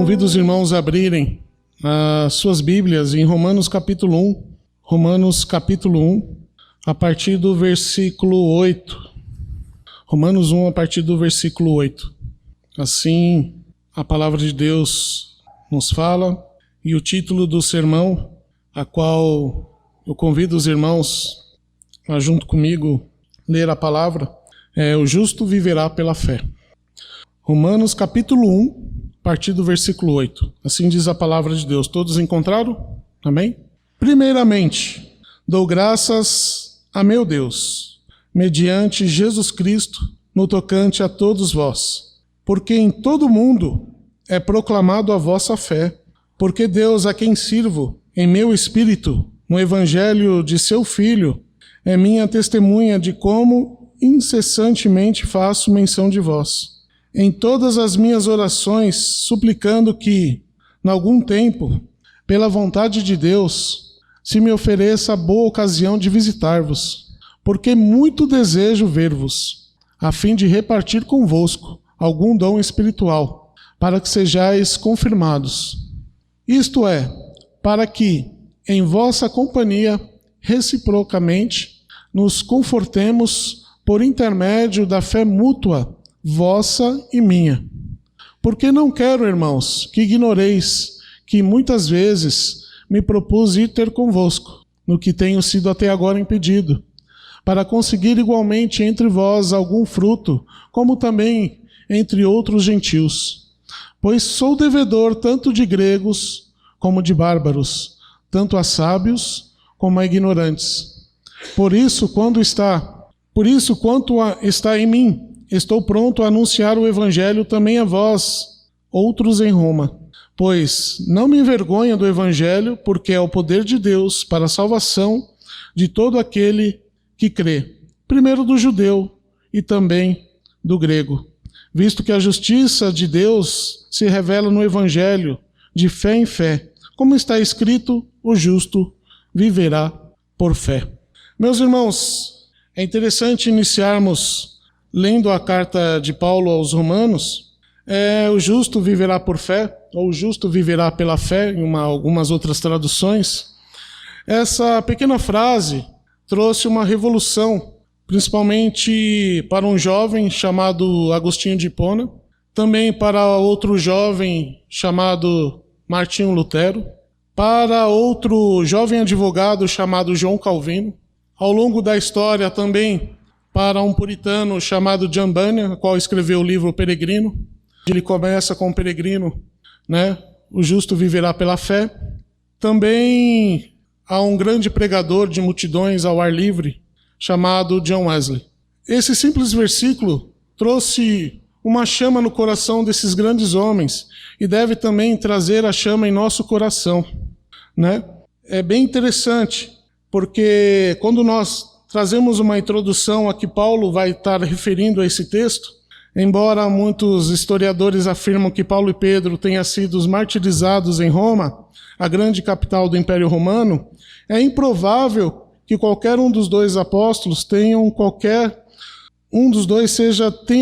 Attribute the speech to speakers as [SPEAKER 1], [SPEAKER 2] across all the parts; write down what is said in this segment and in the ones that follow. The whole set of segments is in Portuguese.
[SPEAKER 1] convido os irmãos a abrirem as suas Bíblias em Romanos capítulo 1. Romanos capítulo 1, a partir do versículo 8. Romanos 1, a partir do versículo 8. Assim, a palavra de Deus nos fala, e o título do sermão, a qual eu convido os irmãos a, junto comigo, ler a palavra, é O Justo Viverá pela Fé. Romanos capítulo 1, a partir do versículo 8. Assim diz a palavra de Deus. Todos encontraram? Amém? Primeiramente, dou graças a meu Deus, mediante Jesus Cristo, no tocante a todos vós, porque em todo o mundo é proclamado a vossa fé, porque Deus, a quem sirvo em meu espírito, no evangelho de seu Filho, é minha testemunha de como incessantemente faço menção de vós, em todas as minhas orações, suplicando que, em algum tempo, pela vontade de Deus, se me ofereça a boa ocasião de visitar-vos, porque muito desejo ver-vos, a fim de repartir convosco algum dom espiritual, para que sejais confirmados. Isto é, para que, em vossa companhia, reciprocamente, nos confortemos por intermédio da fé mútua, vossa e minha. Porque não quero, irmãos, que ignoreis que muitas vezes me propus ir ter convosco, no que tenho sido até agora impedido, para conseguir igualmente entre vós algum fruto, como também entre outros gentios. Pois sou devedor tanto de gregos como de bárbaros, tanto a sábios como a ignorantes. Por isso, quanto está em mim, estou pronto a anunciar o evangelho também a vós, outros em Roma. Pois não me envergonho do evangelho, porque é o poder de Deus para a salvação de todo aquele que crê, primeiro do judeu e também do grego, visto que a justiça de Deus se revela no evangelho, de fé em fé, como está escrito, o justo viverá por fé. Meus irmãos, é interessante iniciarmos lendo a carta de Paulo aos Romanos, o justo viverá por fé, ou o justo viverá pela fé, em algumas outras traduções. Essa pequena frase trouxe uma revolução, principalmente para um jovem chamado Agostinho de Hipona, também para outro jovem chamado Martinho Lutero, para outro jovem advogado chamado João Calvino, ao longo da história também para um puritano chamado John Bunyan, o qual escreveu o livro O Peregrino. Ele começa com o Peregrino, né? O justo viverá pela fé. Também há um grande pregador de multidões ao ar livre, chamado John Wesley. Esse simples versículo trouxe uma chama no coração desses grandes homens e deve também trazer a chama em nosso coração, né? É bem interessante, porque quando nós trazemos uma introdução a que Paulo vai estar referindo a esse texto, embora muitos historiadores afirmam que Paulo e Pedro tenham sido martirizados em Roma, a grande capital do Império Romano, é improvável que qualquer um dos dois apóstolos tenha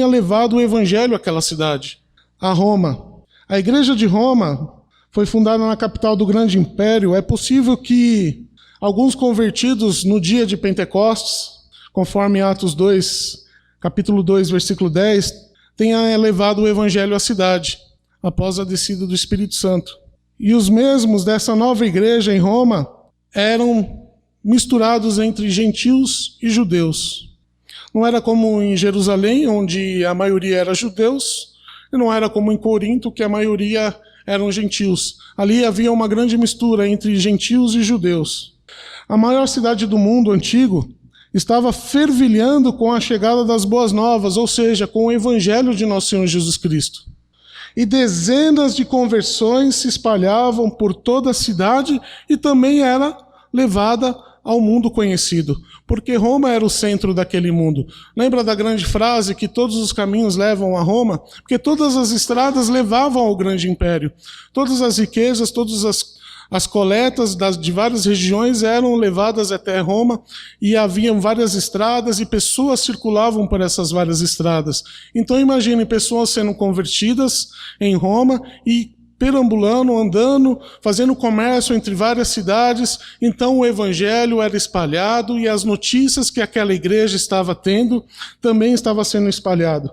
[SPEAKER 1] levado o evangelho àquela cidade, a Roma. A igreja de Roma foi fundada na capital do grande império. É possível que alguns convertidos no dia de Pentecostes, conforme Atos 2, capítulo 2, versículo 10, tenham levado o evangelho à cidade, após a descida do Espírito Santo. E os mesmos dessa nova igreja em Roma eram misturados entre gentios e judeus. Não era como em Jerusalém, onde a maioria era judeus, e não era como em Corinto, que a maioria eram gentios. Ali havia uma grande mistura entre gentios e judeus. A maior cidade do mundo antigo estava fervilhando com a chegada das boas novas, ou seja, com o evangelho de nosso Senhor Jesus Cristo. E dezenas de conversões se espalhavam por toda a cidade e também era levada ao mundo conhecido, porque Roma era o centro daquele mundo. Lembra da grande frase que todos os caminhos levam a Roma? Porque todas as estradas levavam ao grande império. Todas as riquezas, todas as coletas de várias regiões eram levadas até Roma e haviam várias estradas e pessoas circulavam por essas várias estradas. Então imagine pessoas sendo convertidas em Roma e perambulando, andando, fazendo comércio entre várias cidades. Então o evangelho era espalhado e as notícias que aquela igreja estava tendo também estava sendo espalhado.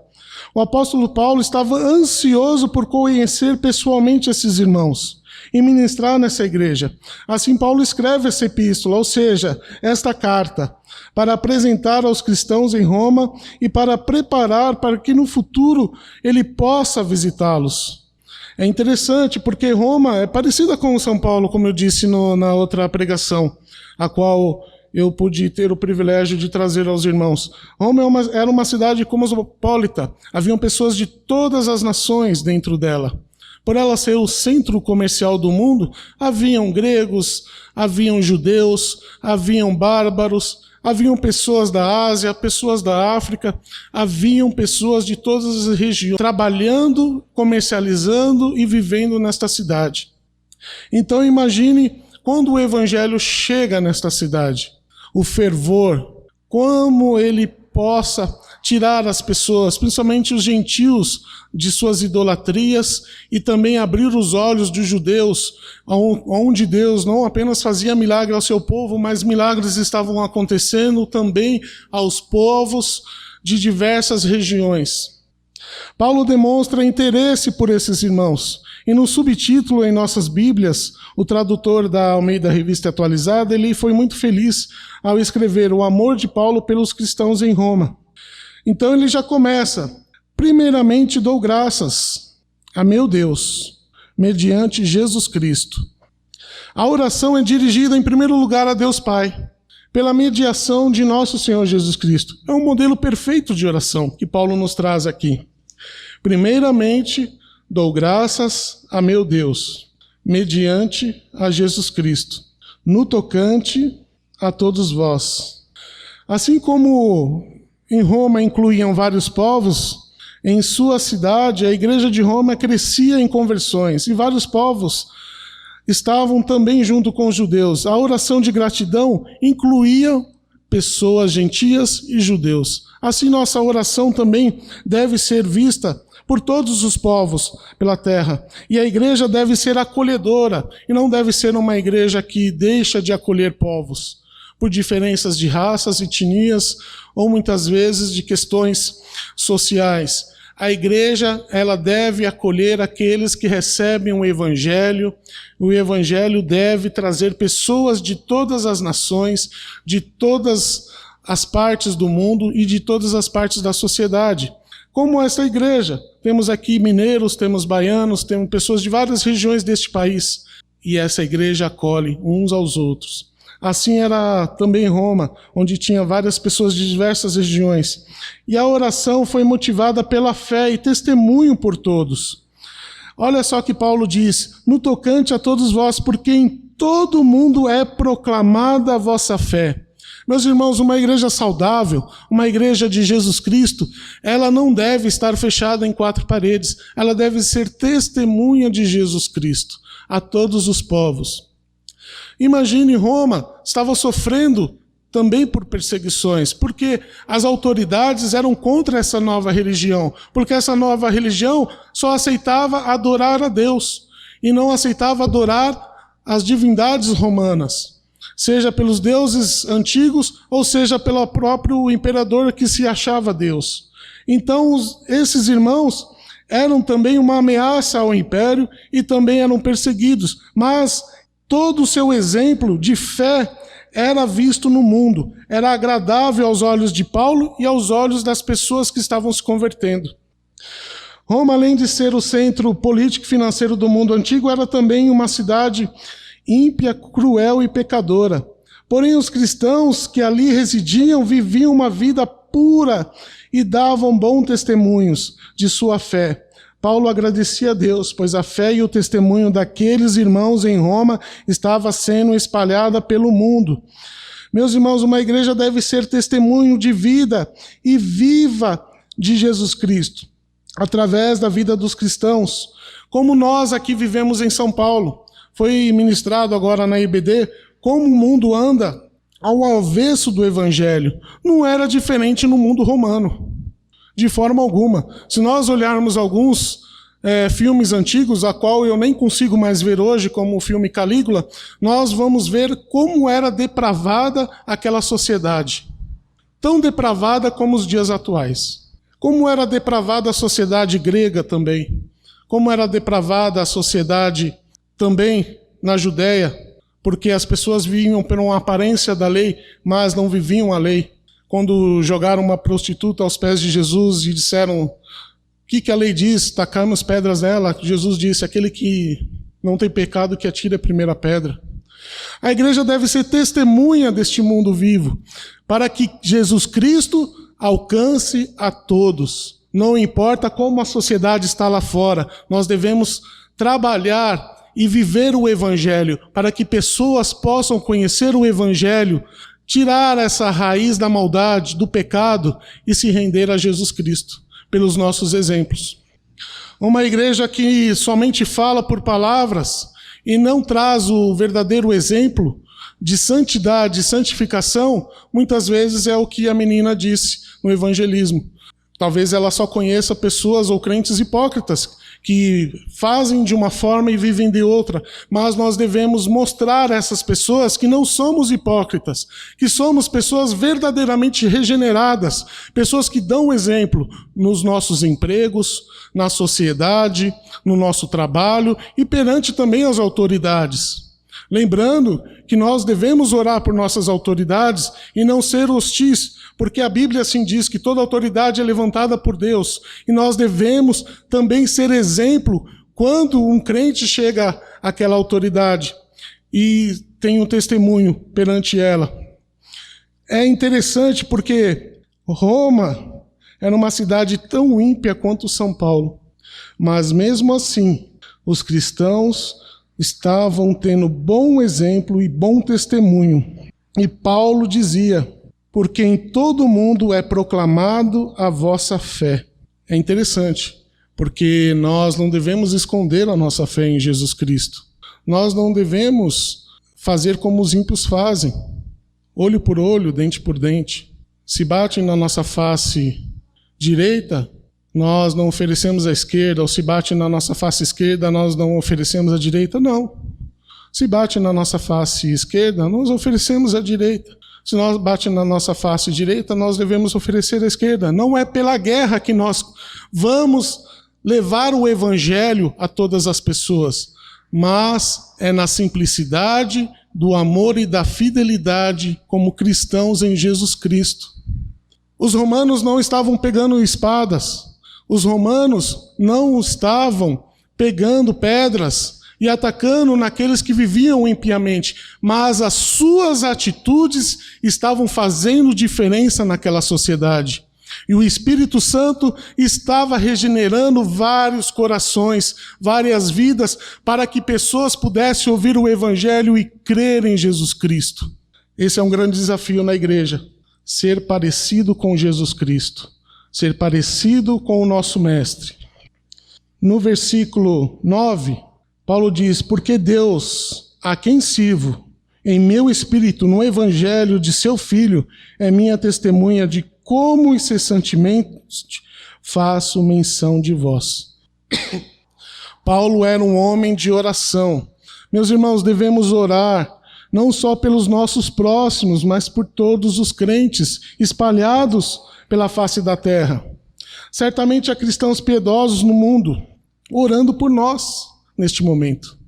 [SPEAKER 1] O apóstolo Paulo estava ansioso por conhecer pessoalmente esses irmãos e ministrar nessa igreja. Assim Paulo escreve essa epístola, ou seja, esta carta, para apresentar aos cristãos em Roma e para preparar para que no futuro ele possa visitá-los. É interessante porque Roma é parecida com São Paulo, como eu disse na outra pregação, a qual eu pude ter o privilégio de trazer aos irmãos. Roma era uma cidade cosmopolita, haviam pessoas de todas as nações dentro dela. Por ela ser o centro comercial do mundo, haviam gregos, haviam judeus, haviam bárbaros, haviam pessoas da Ásia, pessoas da África, haviam pessoas de todas as regiões trabalhando, comercializando e vivendo nesta cidade. Então imagine quando o evangelho chega nesta cidade, o fervor, como ele possa tirar as pessoas, principalmente os gentios, de suas idolatrias e também abrir os olhos dos judeus, onde Deus não apenas fazia milagre ao seu povo, mas milagres estavam acontecendo também aos povos de diversas regiões. Paulo demonstra interesse por esses irmãos. E no subtítulo em nossas Bíblias, o tradutor da Almeida Revista Atualizada, ele foi muito feliz ao escrever o amor de Paulo pelos cristãos em Roma. Então ele já começa: primeiramente dou graças a meu Deus, mediante Jesus Cristo. A oração é dirigida em primeiro lugar a Deus Pai, pela mediação de nosso Senhor Jesus Cristo. É um modelo perfeito de oração que Paulo nos traz aqui. Primeiramente dou graças a meu Deus, mediante a Jesus Cristo, no tocante a todos vós. Assim como em Roma incluíam vários povos, em sua cidade a igreja de Roma crescia em conversões e vários povos estavam também junto com os judeus. A oração de gratidão incluía pessoas gentias e judeus. Assim nossa oração também deve ser vista por todos os povos pela terra. E a igreja deve ser acolhedora e não deve ser uma igreja que deixa de acolher povos por diferenças de raças, etnias ou muitas vezes de questões sociais. A igreja, ela deve acolher aqueles que recebem o evangelho. O evangelho deve trazer pessoas de todas as nações, de todas as partes do mundo e de todas as partes da sociedade. Como essa igreja, temos aqui mineiros, temos baianos, temos pessoas de várias regiões deste país. E essa igreja acolhe uns aos outros. Assim era também Roma, onde tinha várias pessoas de diversas regiões. E a oração foi motivada pela fé e testemunho por todos. Olha só que Paulo diz: no tocante a todos vós, porque em todo mundo é proclamada a vossa fé. Meus irmãos, uma igreja saudável, uma igreja de Jesus Cristo, ela não deve estar fechada em quatro paredes. Ela deve ser testemunha de Jesus Cristo a todos os povos. Imagine, Roma estava sofrendo também por perseguições, porque as autoridades eram contra essa nova religião, porque essa nova religião só aceitava adorar a Deus e não aceitava adorar as divindades romanas, seja pelos deuses antigos ou seja pelo próprio imperador que se achava Deus. Então esses irmãos eram também uma ameaça ao império e também eram perseguidos, mas todo o seu exemplo de fé era visto no mundo, era agradável aos olhos de Paulo e aos olhos das pessoas que estavam se convertendo. Roma, além de ser o centro político e financeiro do mundo antigo, era também uma cidade ímpia, cruel e pecadora. Porém, os cristãos que ali residiam viviam uma vida pura e davam bons testemunhos de sua fé. Paulo agradecia a Deus, pois a fé e o testemunho daqueles irmãos em Roma estava sendo espalhada pelo mundo. Meus irmãos, uma igreja deve ser testemunho de vida e viva de Jesus Cristo, através da vida dos cristãos. Como nós aqui vivemos em São Paulo, foi ministrado agora na IBD, como o mundo anda ao avesso do evangelho. Não era diferente no mundo romano. De forma alguma. Se nós olharmos alguns filmes antigos, a qual eu nem consigo mais ver hoje, como o filme Calígula, nós vamos ver como era depravada aquela sociedade. Tão depravada como os dias atuais. Como era depravada a sociedade grega também. Como era depravada a sociedade também na Judéia, porque as pessoas viviam por uma aparência da lei, mas não viviam a lei. Quando jogaram uma prostituta aos pés de Jesus e disseram: o que a lei diz? Tacamos pedras nela. Jesus disse: aquele que não tem pecado, que atire a primeira pedra. A igreja deve ser testemunha deste mundo vivo, para que Jesus Cristo alcance a todos. Não importa como a sociedade está lá fora, nós devemos trabalhar e viver o Evangelho, para que pessoas possam conhecer o Evangelho, tirar essa raiz da maldade, do pecado e se render a Jesus Cristo, pelos nossos exemplos. Uma igreja que somente fala por palavras e não traz o verdadeiro exemplo de santidade e santificação, muitas vezes é o que a menina disse no evangelismo. Talvez ela só conheça pessoas ou crentes hipócritas, que fazem de uma forma e vivem de outra, mas nós devemos mostrar a essas pessoas que não somos hipócritas, que somos pessoas verdadeiramente regeneradas, pessoas que dão exemplo nos nossos empregos, na sociedade, no nosso trabalho e perante também as autoridades. Lembrando que nós devemos orar por nossas autoridades e não ser hostis, porque a Bíblia assim diz que toda autoridade é levantada por Deus. E nós devemos também ser exemplo quando um crente chega àquela autoridade e tem um testemunho perante ela. É interessante porque Roma era uma cidade tão ímpia quanto São Paulo. Mas mesmo assim, os cristãos estavam tendo bom exemplo e bom testemunho. E Paulo dizia: porque em todo o mundo é proclamado a vossa fé. É interessante, porque nós não devemos esconder a nossa fé em Jesus Cristo. Nós não devemos fazer como os ímpios fazem, olho por olho, dente por dente. Se batem na nossa face direita, nós não oferecemos a esquerda, ou se bate na nossa face esquerda, nós não oferecemos a direita, não. Se bate na nossa face esquerda, nós oferecemos a direita. Se nós bate na nossa face direita, nós devemos oferecer a esquerda. Não é pela guerra que nós vamos levar o evangelho a todas as pessoas, mas é na simplicidade do amor e da fidelidade como cristãos em Jesus Cristo. Os romanos não estavam pegando espadas. Os romanos não estavam pegando pedras e atacando naqueles que viviam impiamente, mas as suas atitudes estavam fazendo diferença naquela sociedade. E o Espírito Santo estava regenerando vários corações, várias vidas, para que pessoas pudessem ouvir o Evangelho e crer em Jesus Cristo. Esse é um grande desafio na igreja, ser parecido com Jesus Cristo. Ser parecido com o nosso Mestre. No versículo 9, Paulo diz: porque Deus, a quem sirvo, em meu espírito, no evangelho de seu Filho, é minha testemunha de como incessantemente faço menção de vós. Paulo era um homem de oração. Meus irmãos, devemos orar não só pelos nossos próximos, mas por todos os crentes espalhados pela face da terra. Certamente há cristãos piedosos no mundo, orando por nós neste momento.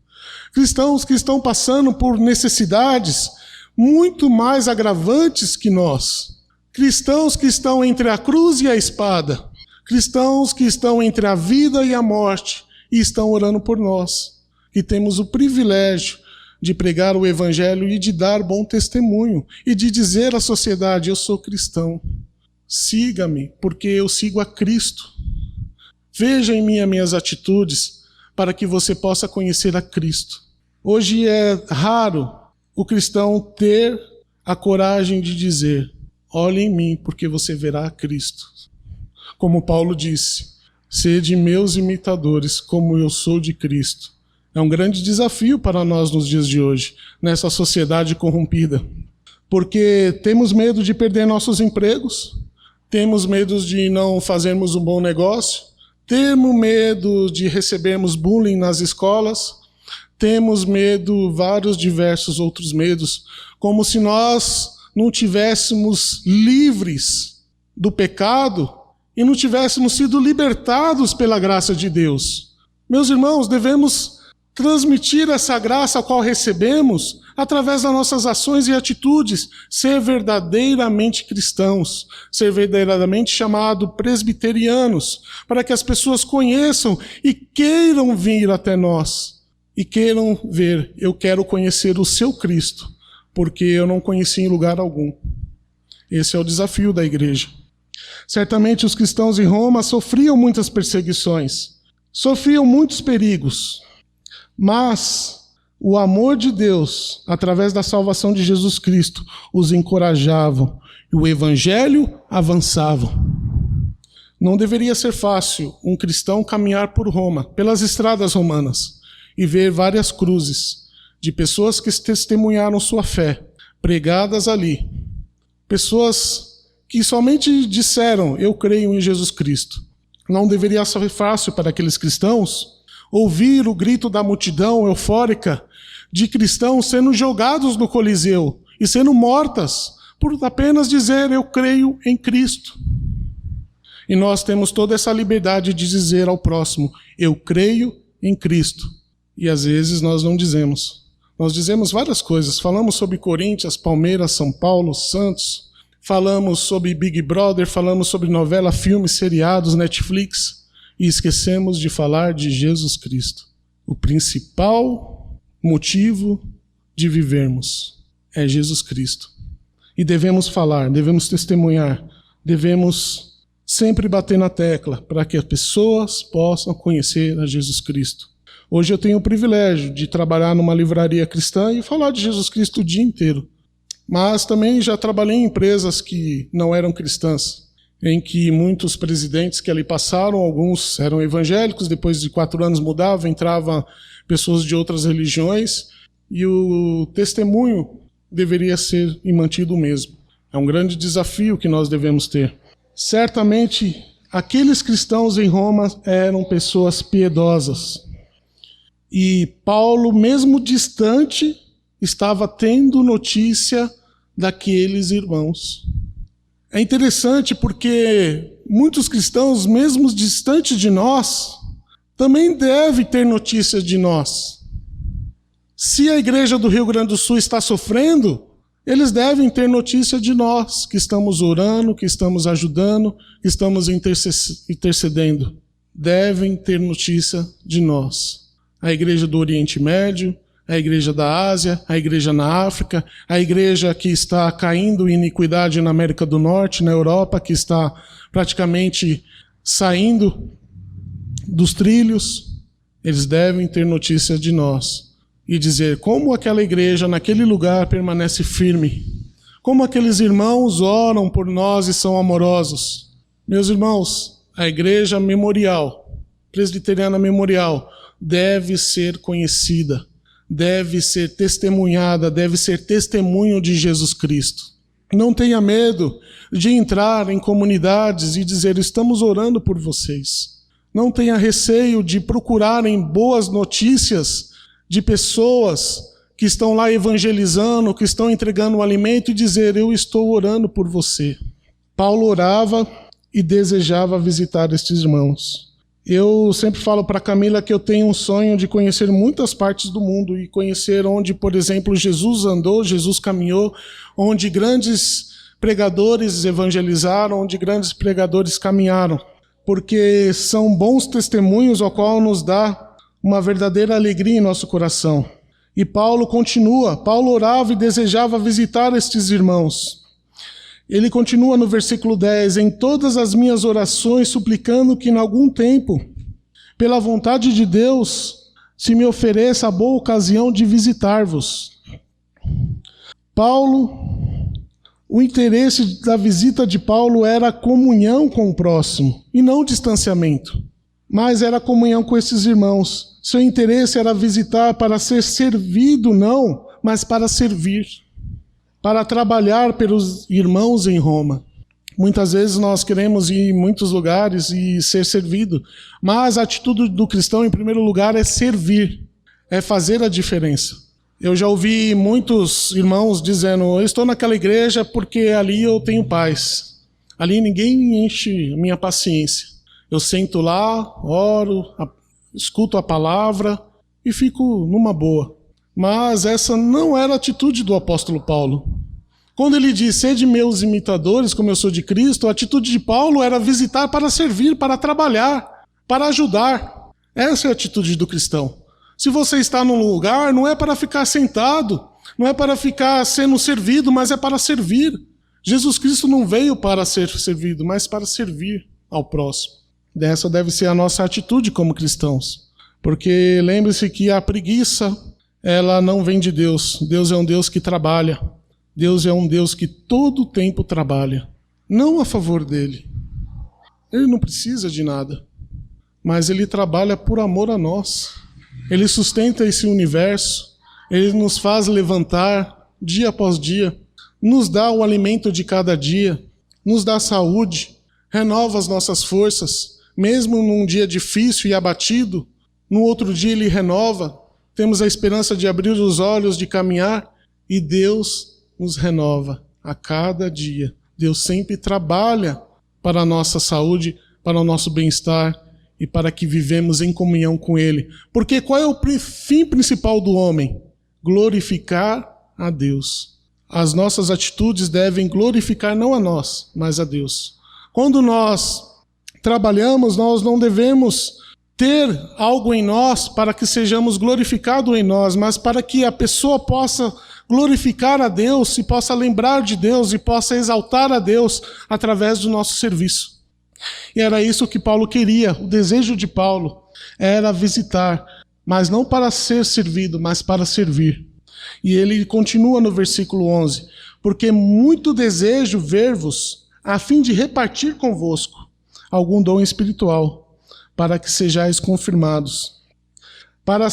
[SPEAKER 1] Cristãos que estão passando por necessidades muito mais agravantes que nós. Cristãos que estão entre a cruz e a espada. Cristãos que estão entre a vida e a morte e estão orando por nós. E temos o privilégio de pregar o evangelho e de dar bom testemunho e de dizer à sociedade: eu sou cristão. Siga-me, porque eu sigo a Cristo. Veja em mim as minhas atitudes, para que você possa conhecer a Cristo. Hoje é raro o cristão ter a coragem de dizer: olhe em mim, porque você verá a Cristo. Como Paulo disse: sede meus imitadores, como eu sou de Cristo. É um grande desafio para nós nos dias de hoje, nessa sociedade corrompida. Porque temos medo de perder nossos empregos, temos medo de não fazermos um bom negócio, Temos medo de recebermos bullying nas escolas, temos medo, vários diversos outros medos, como se nós não tivéssemos livres do pecado e não tivéssemos sido libertados pela graça de Deus. Meus irmãos, devemos transmitir essa graça a qual recebemos através das nossas ações e atitudes, ser verdadeiramente cristãos, ser verdadeiramente chamados presbiterianos, para que as pessoas conheçam e queiram vir até nós, e queiram ver, eu quero conhecer o seu Cristo, porque eu não conheci em lugar algum. Esse é o desafio da igreja. Certamente os cristãos em Roma sofriam muitas perseguições, sofriam muitos perigos, mas o amor de Deus, através da salvação de Jesus Cristo, os encorajavam e o evangelho avançava. Não deveria ser fácil um cristão caminhar por Roma, pelas estradas romanas, e ver várias cruzes de pessoas que testemunharam sua fé, pregadas ali. Pessoas que somente disseram, eu creio em Jesus Cristo. Não deveria ser fácil para aqueles cristãos ouvir o grito da multidão eufórica de cristãos sendo jogados no Coliseu e sendo mortas por apenas dizer, eu creio em Cristo. E nós temos toda essa liberdade de dizer ao próximo, eu creio em Cristo. E às vezes nós não dizemos. Nós dizemos várias coisas. Falamos sobre Corinthians, Palmeiras, São Paulo, Santos. Falamos sobre Big Brother, falamos sobre novela, filmes, seriados, Netflix. E esquecemos de falar de Jesus Cristo. O principal motivo de vivermos é Jesus Cristo. E devemos falar, devemos testemunhar, devemos sempre bater na tecla para que as pessoas possam conhecer a Jesus Cristo. Hoje eu tenho o privilégio de trabalhar numa livraria cristã e falar de Jesus Cristo o dia inteiro. Mas também já trabalhei em empresas que não eram cristãs, em que muitos presidentes que ali passaram, alguns eram evangélicos, depois de 4 anos mudavam, entravam pessoas de outras religiões, e o testemunho deveria ser mantido o mesmo. É um grande desafio que nós devemos ter. Certamente, aqueles cristãos em Roma eram pessoas piedosas. E Paulo, mesmo distante, estava tendo notícia daqueles irmãos. É interessante porque muitos cristãos, mesmo distantes de nós, também devem ter notícia de nós. Se a igreja do Rio Grande do Sul está sofrendo, eles devem ter notícia de nós, que estamos orando, que estamos ajudando, que estamos intercedendo. Devem ter notícia de nós. A igreja do Oriente Médio, a igreja da Ásia, a igreja na África, a igreja que está caindo em iniquidade na América do Norte, na Europa, que está praticamente saindo dos trilhos, eles devem ter notícia de nós e dizer como aquela igreja naquele lugar permanece firme, como aqueles irmãos oram por nós e são amorosos. Meus irmãos, a igreja memorial, presbiteriana memorial, deve ser conhecida, deve ser testemunhada, deve ser testemunho de Jesus Cristo. Não tenha medo de entrar em comunidades e dizer, estamos orando por vocês. Não tenha receio de procurarem boas notícias de pessoas que estão lá evangelizando, que estão entregando o alimento e dizer, eu estou orando por você. Paulo orava e desejava visitar estes irmãos. Eu sempre falo para Camila que eu tenho um sonho de conhecer muitas partes do mundo e conhecer onde, por exemplo, Jesus andou, Jesus caminhou, onde grandes pregadores evangelizaram, onde grandes pregadores caminharam, porque são bons testemunhos ao qual nos dá uma verdadeira alegria em nosso coração. E Paulo continua, Paulo orava e desejava visitar estes irmãos. Ele continua no versículo 10, em todas as minhas orações, suplicando que em algum tempo, pela vontade de Deus, se me ofereça a boa ocasião de visitar-vos. O interesse da visita de Paulo era a comunhão com o próximo, e não o distanciamento, mas era a comunhão com esses irmãos. Seu interesse era visitar para ser servido, não, mas para servir, para trabalhar pelos irmãos em Roma. Muitas vezes nós queremos ir em muitos lugares e ser servido, mas a atitude do cristão, em primeiro lugar, é servir, é fazer a diferença. Eu já ouvi muitos irmãos dizendo, eu estou naquela igreja porque ali eu tenho paz. Ali ninguém enche minha paciência. Eu sento lá, oro, escuto a palavra e fico numa boa. Mas essa não era a atitude do apóstolo Paulo. Quando ele diz, sede meus imitadores, como eu sou de Cristo, a atitude de Paulo era visitar para servir, para trabalhar, para ajudar. Essa é a atitude do cristão. Se você está num lugar, não é para ficar sentado, não é para ficar sendo servido, mas é para servir. Jesus Cristo não veio para ser servido, mas para servir ao próximo. Essa deve ser a nossa atitude como cristãos. Porque lembre-se que a preguiça, ela não vem de Deus. Deus é um Deus que trabalha. Deus é um Deus que todo o tempo trabalha. Não a favor dele. Ele não precisa de nada. Mas ele trabalha por amor a nós. Ele sustenta esse universo. Ele nos faz levantar dia após dia. Nos dá o alimento de cada dia. Nos dá saúde. Renova as nossas forças. Mesmo num dia difícil e abatido, no outro dia ele renova. Temos a esperança de abrir os olhos, de caminhar. E Deus nos renova a cada dia. Deus sempre trabalha para a nossa saúde, para o nosso bem-estar e para que vivemos em comunhão com Ele. Porque qual é o fim principal do homem? Glorificar a Deus. As nossas atitudes devem glorificar não a nós, mas a Deus. Quando nós trabalhamos, nós não devemos ter algo em nós para que sejamos glorificados em nós, mas para que a pessoa possa glorificar a Deus e possa lembrar de Deus e possa exaltar a Deus através do nosso serviço. E era isso que Paulo queria. O desejo de Paulo era visitar, mas não para ser servido, mas para servir. E ele continua no versículo 11, porque muito desejo ver-vos a fim de repartir convosco algum dom espiritual, para que sejais confirmados. Para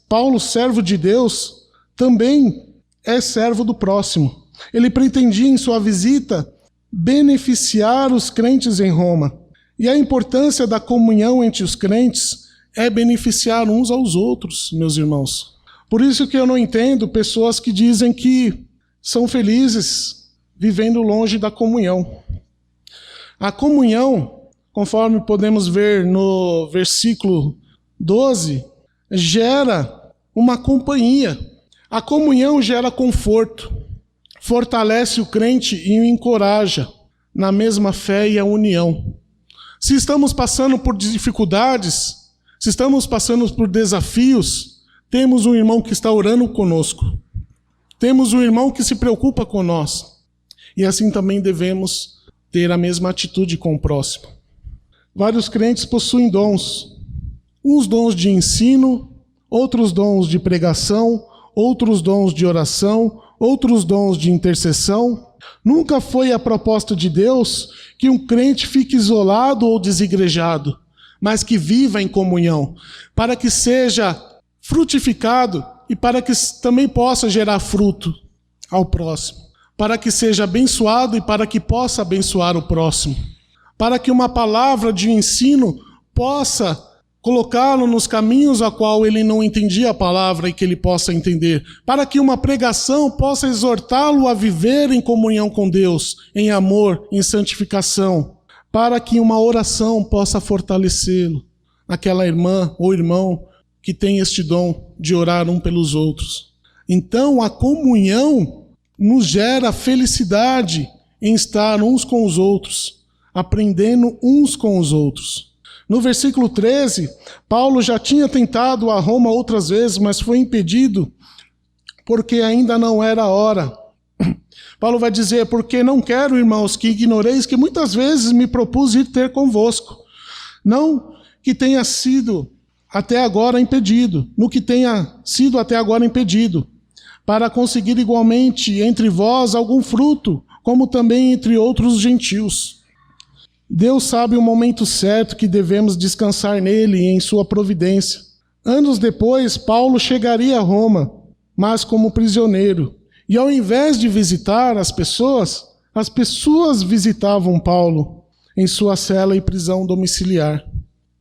[SPEAKER 1] Paulo, servo de Deus, também é servo do próximo. Ele pretendia, em sua visita, beneficiar os crentes em Roma. E a importância da comunhão entre os crentes é beneficiar uns aos outros, meus irmãos. Por isso que eu não entendo pessoas que dizem que são felizes vivendo longe da comunhão. A comunhão, conforme podemos ver no versículo 12, gera uma companhia. A comunhão gera conforto, fortalece o crente e o encoraja na mesma fé e a união. Se estamos passando por dificuldades, se estamos passando por desafios, temos um irmão que está orando conosco. Temos um irmão que se preocupa com nós. E assim também devemos ter a mesma atitude com o próximo. Vários crentes possuem dons. Uns dons de ensino, outros dons de pregação, outros dons de oração, outros dons de intercessão. Nunca foi a proposta de Deus que um crente fique isolado ou desigrejado, mas que viva em comunhão, para que seja frutificado e para que também possa gerar fruto ao próximo, para que seja abençoado e para que possa abençoar o próximo, para que uma palavra de ensino possa colocá-lo nos caminhos a qual ele não entendia a palavra e que ele possa entender, para que uma pregação possa exortá-lo a viver em comunhão com Deus, em amor, em santificação, para que uma oração possa fortalecê-lo, aquela irmã ou irmão que tem este dom de orar um pelos outros. Então a comunhão nos gera felicidade em estar uns com os outros, aprendendo uns com os outros. No versículo 13, Paulo já tinha tentado a Roma outras vezes, mas foi impedido porque ainda não era a hora. Paulo vai dizer, porque não quero, irmãos, que ignoreis que muitas vezes me propus ir ter convosco. Não que tenha sido até agora impedido, no que tenha sido até agora impedido, para conseguir igualmente entre vós algum fruto, como também entre outros gentios. Deus sabe o momento certo que devemos descansar nele e em sua providência. Anos depois, Paulo chegaria a Roma, mas como prisioneiro. E ao invés de visitar as pessoas, As pessoas visitavam Paulo em sua cela e prisão domiciliar.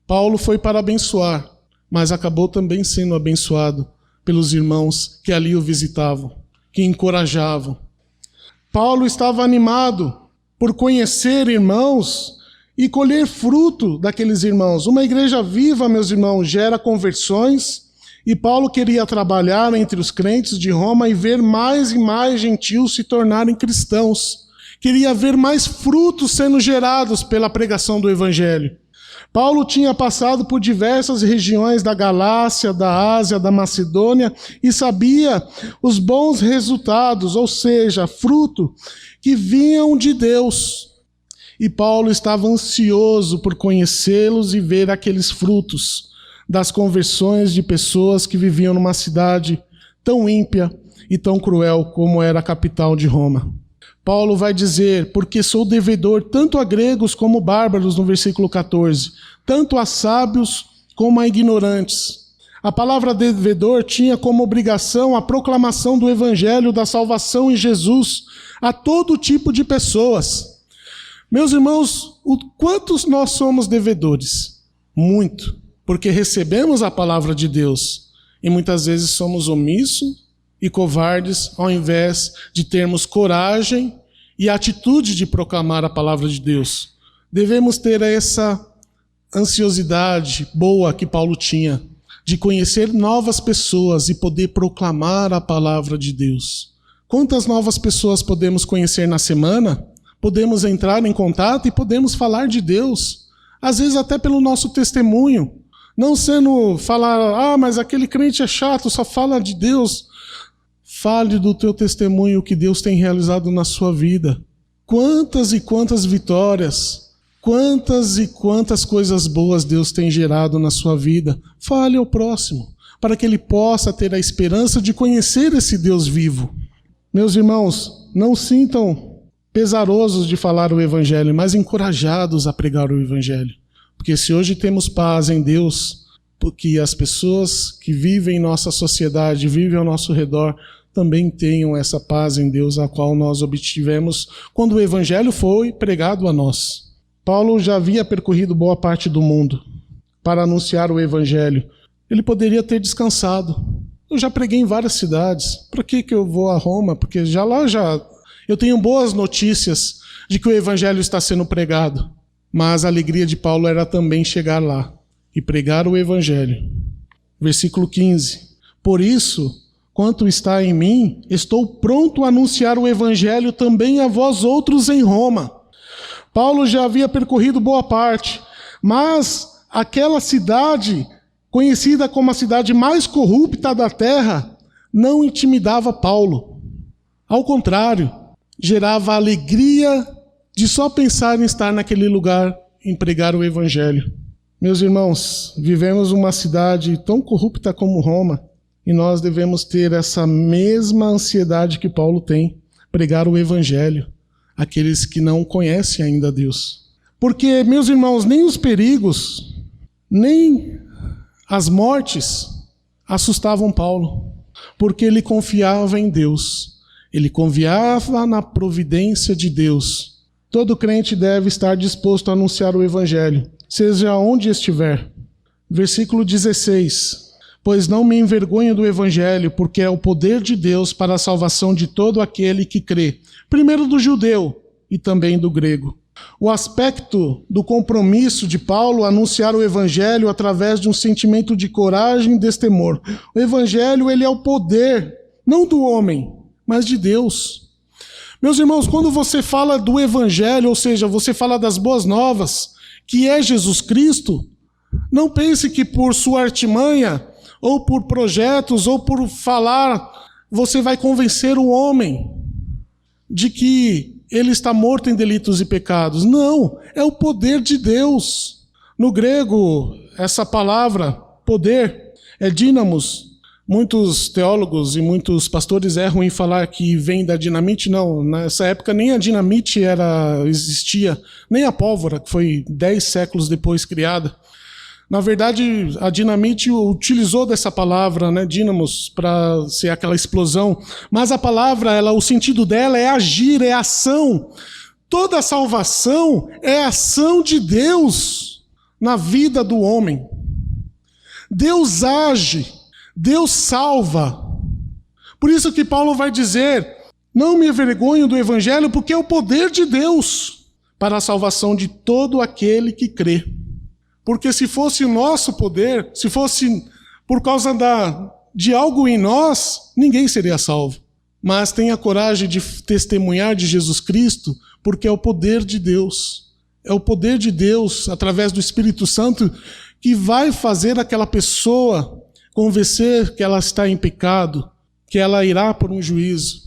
[SPEAKER 1] Paulo foi para abençoar, mas acabou também sendo abençoado pelos irmãos que ali o visitavam, que encorajavam. Paulo estava animado por conhecer irmãos e colher fruto daqueles irmãos. Uma igreja viva, meus irmãos, gera conversões, e Paulo queria trabalhar entre os crentes de Roma e ver mais e mais gentios se tornarem cristãos. Queria ver mais frutos sendo gerados pela pregação do evangelho. Paulo tinha passado por diversas regiões da Galácia, da Ásia, da Macedônia e sabia os bons resultados, ou seja, fruto que vinham de Deus. E Paulo estava ansioso por conhecê-los e ver aqueles frutos das conversões de pessoas que viviam numa cidade tão ímpia e tão cruel como era a capital de Roma. Paulo vai dizer, porque sou devedor tanto a gregos como bárbaros, no versículo 14, tanto a sábios como a ignorantes. A palavra devedor tinha como obrigação a proclamação do evangelho da salvação em Jesus a todo tipo de pessoas. Meus irmãos, quantos nós somos devedores? Muito, porque recebemos a palavra de Deus e muitas vezes somos omissos e covardes, ao invés de termos coragem e atitude de proclamar a palavra de Deus. Devemos ter essa ansiosidade boa que Paulo tinha, de conhecer novas pessoas e poder proclamar a palavra de Deus. Quantas novas pessoas podemos conhecer na semana? Podemos entrar em contato e podemos falar de Deus, às vezes até pelo nosso testemunho, não sendo falar, mas aquele crente é chato, só fala de Deus. Fale do teu testemunho que Deus tem realizado na sua vida. Quantas e quantas vitórias, quantas e quantas coisas boas Deus tem gerado na sua vida. Fale ao próximo, para que ele possa ter a esperança de conhecer esse Deus vivo. Meus irmãos, não sintam pesarosos de falar o evangelho, mas encorajados a pregar o evangelho. Porque se hoje temos paz em Deus, porque as pessoas que vivem em nossa sociedade, vivem ao nosso redor, também tenham essa paz em Deus, a qual nós obtivemos quando o evangelho foi pregado a nós. Paulo já havia percorrido boa parte do mundo para anunciar o evangelho. Ele poderia ter descansado. Eu já preguei em várias cidades. Para que eu vou a Roma? Porque eu tenho boas notícias de que o evangelho está sendo pregado. Mas a alegria de Paulo era também chegar lá e pregar o evangelho. Versículo 15. Por isso, quanto está em mim, estou pronto a anunciar o evangelho também a vós outros em Roma. Paulo já havia percorrido boa parte, mas aquela cidade, conhecida como a cidade mais corrupta da terra, não intimidava Paulo. Ao contrário, gerava alegria de só pensar em estar naquele lugar, em pregar o evangelho. Meus irmãos, vivemos uma cidade tão corrupta como Roma, e nós devemos ter essa mesma ansiedade que Paulo tem, pregar o evangelho àqueles que não conhecem ainda Deus. Porque, meus irmãos, nem os perigos, nem as mortes assustavam Paulo, porque ele confiava em Deus, ele confiava na providência de Deus. Todo crente deve estar disposto a anunciar o evangelho, seja onde estiver. Versículo 16. Pois não me envergonho do evangelho, porque é o poder de Deus para a salvação de todo aquele que crê, primeiro do judeu e também do grego. O aspecto do compromisso de Paulo anunciar o evangelho através de um sentimento de coragem e destemor. O evangelho, ele é o poder, não do homem, mas de Deus. Meus irmãos, quando você fala do evangelho, ou seja, você fala das boas novas, que é Jesus Cristo, não pense que por sua artimanha, ou por projetos, ou por falar, você vai convencer o homem de que ele está morto em delitos e pecados. Não, é o poder de Deus. No grego, essa palavra, poder, é dínamos. Muitos teólogos e muitos pastores erram em falar que vem da dinamite. Não, nessa época nem a dinamite existia, nem a pólvora, que foi 10 séculos depois criada. Na verdade, a dinamite utilizou dessa palavra, né, dínamos, para ser aquela explosão. Mas a palavra, o sentido dela é agir, é ação. Toda a salvação é ação de Deus na vida do homem. Deus age, Deus salva. Por isso que Paulo vai dizer: não me envergonho do evangelho, porque é o poder de Deus para a salvação de todo aquele que crê. Porque se fosse o nosso poder, se fosse por causa de algo em nós, ninguém seria salvo. Mas tenha coragem de testemunhar de Jesus Cristo, porque é o poder de Deus. É o poder de Deus, através do Espírito Santo, que vai fazer aquela pessoa convencer que ela está em pecado, que ela irá por um juízo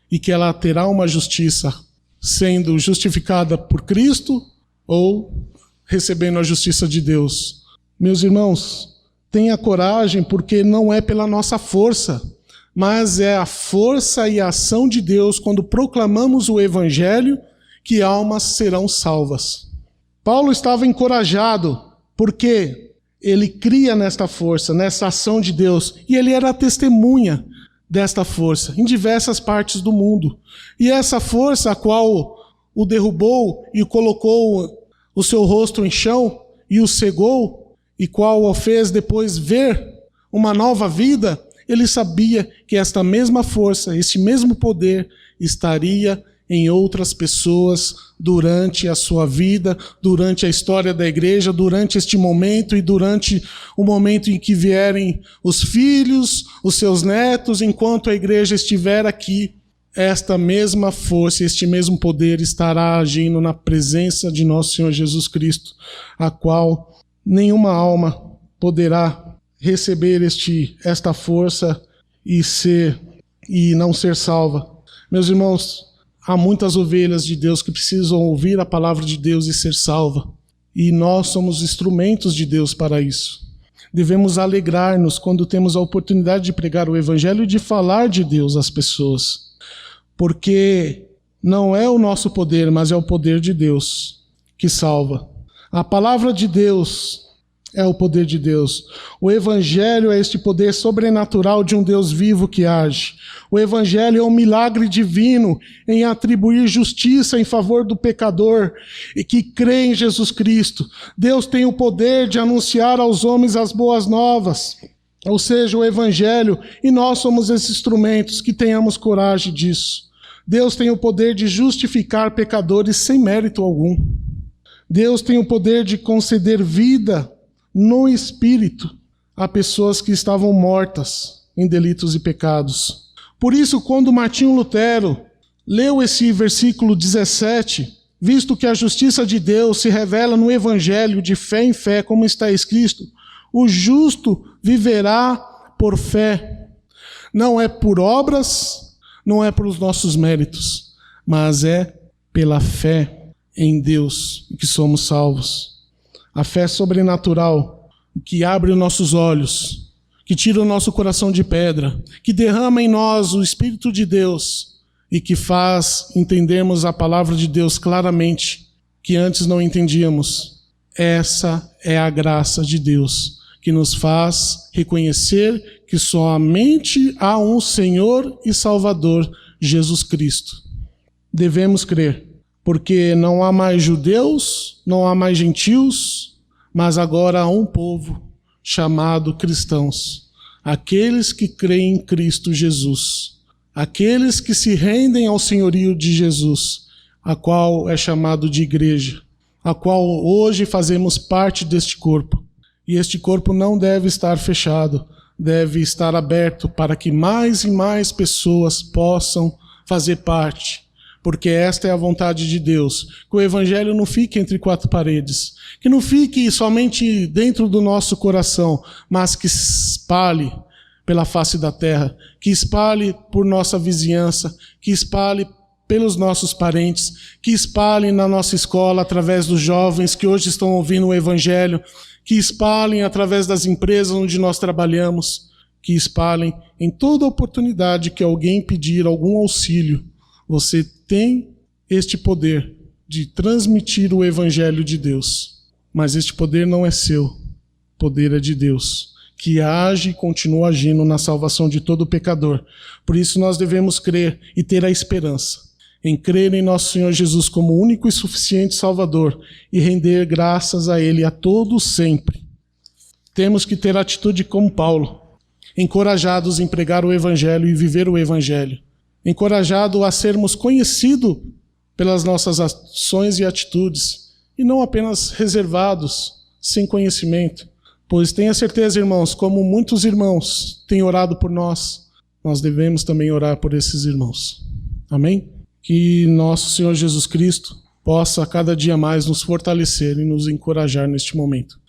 [SPEAKER 1] e que ela terá uma justiça, sendo justificada por Cristo ou recebendo a justiça de Deus. Meus irmãos, tenha coragem, porque não é pela nossa força, mas é a força e a ação de Deus quando proclamamos o evangelho que almas serão salvas. Paulo estava encorajado porque ele cria nesta força, nessa ação de Deus, e ele era testemunha desta força em diversas partes do mundo. E essa força, a qual o derrubou e colocou o seu rosto em chão e o cegou, e qual o fez depois ver uma nova vida, ele sabia que esta mesma força, esse mesmo poder estaria em outras pessoas durante a sua vida, durante a história da igreja, durante este momento e durante o momento em que vierem os filhos, os seus netos, enquanto a igreja estiver aqui. Esta mesma força, este mesmo poder estará agindo na presença de nosso Senhor Jesus Cristo, a qual nenhuma alma poderá receber esta força e não ser salva. Meus irmãos, há muitas ovelhas de Deus que precisam ouvir a palavra de Deus e ser salva. E nós somos instrumentos de Deus para isso. Devemos alegrar-nos quando temos a oportunidade de pregar o evangelho e de falar de Deus às pessoas. Porque não é o nosso poder, mas é o poder de Deus que salva. A palavra de Deus é o poder de Deus. O evangelho é este poder sobrenatural de um Deus vivo que age. O evangelho é um milagre divino em atribuir justiça em favor do pecador e que crê em Jesus Cristo. Deus tem o poder de anunciar aos homens as boas novas, ou seja, o evangelho, e nós somos esses instrumentos, que tenhamos coragem disso. Deus tem o poder de justificar pecadores sem mérito algum. Deus tem o poder de conceder vida no Espírito a pessoas que estavam mortas em delitos e pecados. Por isso, quando Martinho Lutero leu esse versículo 17, visto que a justiça de Deus se revela no evangelho de fé em fé, como está escrito, o justo viverá por fé. Não é por obras, não é pelos nossos méritos, mas é pela fé em Deus que somos salvos. A fé sobrenatural que abre os nossos olhos, que tira o nosso coração de pedra, que derrama em nós o Espírito de Deus e que faz entendermos a palavra de Deus claramente, que antes não entendíamos. Essa é a graça de Deus, que nos faz reconhecer que somente há um Senhor e Salvador, Jesus Cristo. Devemos crer, porque não há mais judeus, não há mais gentios, mas agora há um povo chamado cristãos, aqueles que creem em Cristo Jesus, aqueles que se rendem ao senhorio de Jesus, a qual é chamado de igreja, a qual hoje fazemos parte deste corpo. E este corpo não deve estar fechado, deve estar aberto para que mais e mais pessoas possam fazer parte, porque esta é a vontade de Deus, que o evangelho não fique entre quatro paredes, que não fique somente dentro do nosso coração, mas que espalhe pela face da terra, que espalhe por nossa vizinhança, que espalhe pelos nossos parentes, que espalhem na nossa escola através dos jovens que hoje estão ouvindo o evangelho, que espalhem através das empresas onde nós trabalhamos, que espalhem em toda oportunidade que alguém pedir algum auxílio. Você tem este poder de transmitir o evangelho de Deus, mas este poder não é seu, poder é de Deus, que age e continua agindo na salvação de todo pecador. Por isso nós devemos crer e ter a esperança em crer em nosso Senhor Jesus como único e suficiente Salvador e render graças a Ele a todos sempre. Temos que ter atitude como Paulo, encorajados em pregar o Evangelho e viver o Evangelho, encorajado a sermos conhecidos pelas nossas ações e atitudes, e não apenas reservados, sem conhecimento. Pois tenha certeza, irmãos, como muitos irmãos têm orado por nós, nós devemos também orar por esses irmãos. Amém? Que nosso Senhor Jesus Cristo possa cada dia mais nos fortalecer e nos encorajar neste momento.